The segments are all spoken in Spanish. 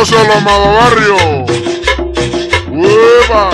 Gózalo, amado barrio. ¡Uepa!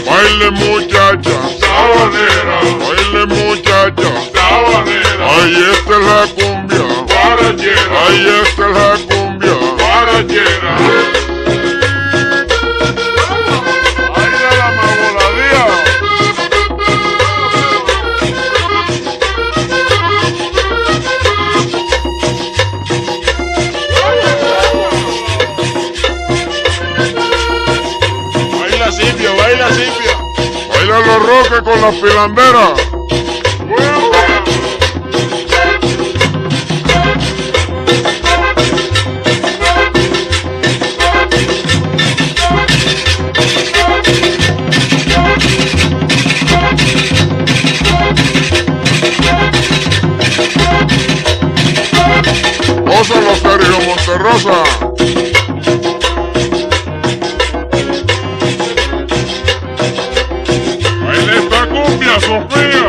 Baile muchacha, sabanera, baile muchacha, sabanera, ay esta es la cumbia, guarachera, ay esta es la cumbia, guarachera. ay de la magoladía. Baila Silvia, baila Silvia. Baila los roques con las pilanderas. Gózalo, Sergio Monterrosa. Baila esta cumbia, Sofía.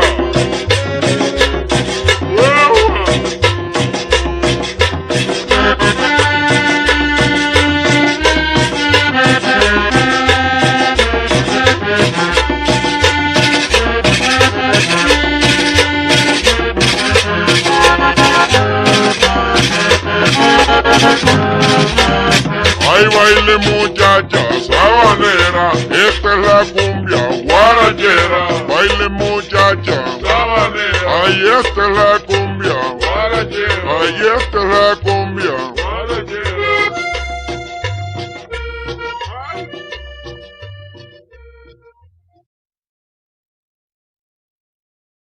Ay, baile muchacha, sabanera, esta es la cumbia guarachera. Baile muchacha, Sabanera, ay esta es la cumbia, guarachera. ay esta es la cumbia.